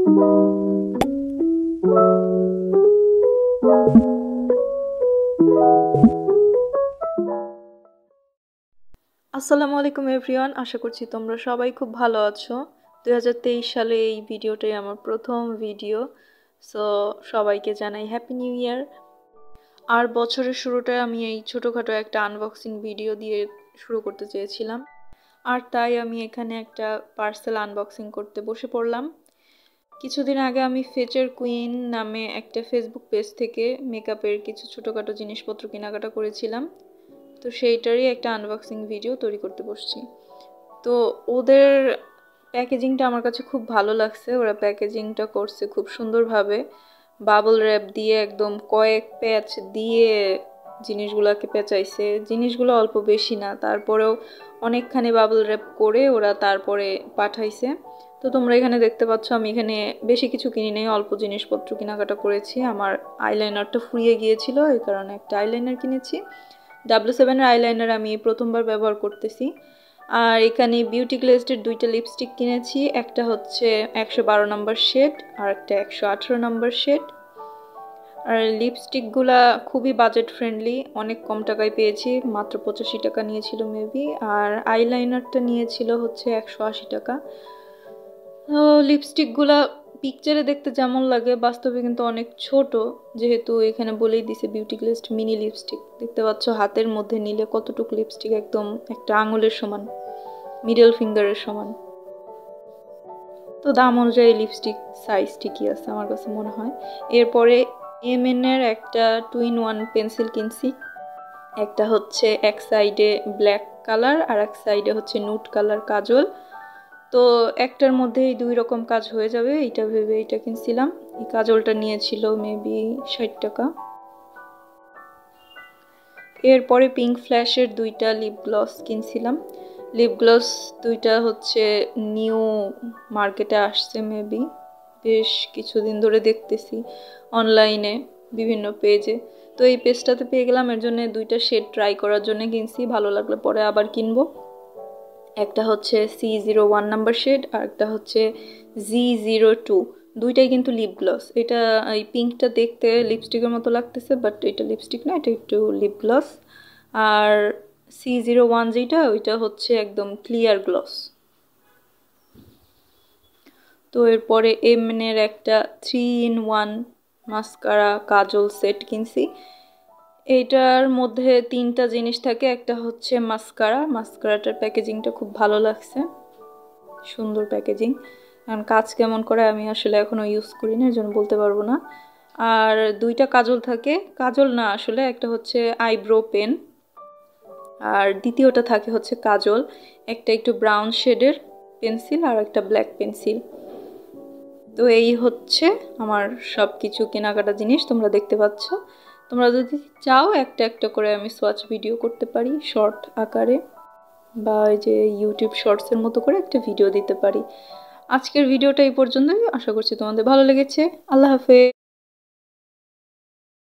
আসসালামু আলাইকুম এভরিওয়ান, আশা করছি তোমরা সবাই খুব ভালো আছো। 2023 সালে এই ভিডিওটাই আমার প্রথম ভিডিও। সো সবাইকে জানাই হ্যাপি নিউ ইয়ার। আর বছরের শুরুটায় আমি এই ছোটোখাটো একটা আনবক্সিং ভিডিও দিয়ে শুরু করতে চেয়েছিলাম, আর তাই আমি এখানে একটা পার্সেল আনবক্সিং করতে বসে পড়লাম। কিছুদিন আগে আমি ফেচার কুইন নামে একটা ফেসবুক পেজ থেকে মেকআপের কিছু ছোটোখাটো জিনিসপত্র কেনাকাটা করেছিলাম, তো সেইটারই একটা আনবক্সিং ভিডিও তৈরি করতে বসছি। তো ওদের প্যাকেজিংটা আমার কাছে খুব ভালো লাগছে। ওরা প্যাকেজিংটা করছে খুব সুন্দরভাবে, বাবল র্যাপ দিয়ে একদম কয়েক প্যাচ দিয়ে জিনিসগুলোকে পেঁচাইছে। জিনিসগুলো অল্প বেশি না, তারপরেও অনেকখানি বাবল র্যাপ করে ওরা তারপরে পাঠাইছে। তো তোমরা এখানে দেখতে পাচ্ছ আমি এখানে বেশি কিছু কিনি নেই, অল্প জিনিসপত্র কেনাকাটা করেছি। আমার আইলাইনারটা ফুরিয়ে গিয়েছিল, এই কারণে একটা আইলাইনার কিনেছি। W7 এর আইলাইনার আমি প্রথমবার ব্যবহার করতেছি। আর এখানে বিউটি গ্লেজের দুইটা লিপস্টিক কিনেছি, একটা হচ্ছে 112 নম্বর শেড আর একটা 118 নম্বর শেড। আর লিপস্টিকগুলা খুবই বাজেট ফ্রেন্ডলি, অনেক কম টাকায় পেয়েছি, মাত্র 85 টাকা নিয়েছিল মেবি। আর আইলাইনারটা নিয়েছিল হচ্ছে 180 টাকা। তো লিপস্টিকগুলা পিকচারে দেখতে যেমন লাগে, বাস্তবে কিন্তু অনেক ছোট, যেহেতু এখানে বলেই দিছে বিউটি গ্লেজড মিনি লিপস্টিক। দেখতে পাচ্ছ হাতের মধ্যে নিলে কতটুকু লিপস্টিক, একদম একটা আঙুলের সমান, মিডল ফিঙ্গারের সমান। তো দাম অনুযায়ী লিপস্টিক সাইজ ঠিকই আছে আমার কাছে মনে হয়। এরপরে MN এর একটা 2-in-1 পেন্সিল কিনছি। একটা হচ্ছে এক সাইডে ব্ল্যাক কালার আর এক সাইডে হচ্ছে নুড কালার কাজল। তো একটার মধ্যেই দুই রকম কাজ হয়ে যাবে, এইটা ভেবে এইটা কিনছিলাম। এই কাজলটা নিয়েছিল মেবি 60 টাকা। এরপরে পিঙ্কফ্ল্যাশের দুইটা লিপ গ্লস কিনছিলাম। লিপ গ্লস দুইটা হচ্ছে নিউ মার্কেটে আসছে মেবি, বেশ কিছুদিন ধরে দেখতেছি অনলাইনে বিভিন্ন পেজে। তো এই পেজটাতে পেয়ে গেলাম, এর জন্য দুইটা শেড ট্রাই করার জন্য কিনছি, ভালো লাগলে পরে আবার কিনবো। একটা হচ্ছে C01 নাম্বার শেড আর একটা হচ্ছে Z02। দুইটাই কিন্তু লিপ গ্লস। এটা এই পিঙ্কটা দেখতে লিপস্টিকের মতো লাগতেছে, বাট এটা লিপস্টিক না, এটা একটু লিপ গ্লস। আর C01 যেটা, ওইটা হচ্ছে একদম ক্লিয়ার গ্লস। তো এরপরে MN এর একটা 3-in-1 মাস্কারা কাজল সেট কিনছি। এইটার মধ্যে তিনটা জিনিস থাকে, একটা হচ্ছে মাস্কারা। মাস্কারাটার প্যাকেজিংটা খুব ভালো লাগছে, সুন্দর প্যাকেজিং। কারণ কাজ কেমন করে আমি আসলে এখনো ইউজ করি না, এর জন্য বলতে পারবো না। আর দুইটা কাজল থাকে, কাজল না আসলে, একটা হচ্ছে আইব্রো পেন আর দ্বিতীয়টা থাকে হচ্ছে কাজল। একটা একটু ব্রাউন শেডের পেন্সিল আর একটা ব্ল্যাক পেন্সিল। তো এই হচ্ছে আমার সব কিছু কেনাকাটা জিনিস তোমরা দেখতে পাচ্ছ। তোমরা যদি চাও একটা একটা করে আমি সোয়াচ ভিডিও করতে পারি শর্ট আকারে, বা এই যে ইউটিউব শর্টসের মতো করে একটা ভিডিও দিতে পারি। আজকের ভিডিওটা এই পর্যন্তই, আশা করছি তোমাদের ভালো লেগেছে। আল্লাহ হাফেজ।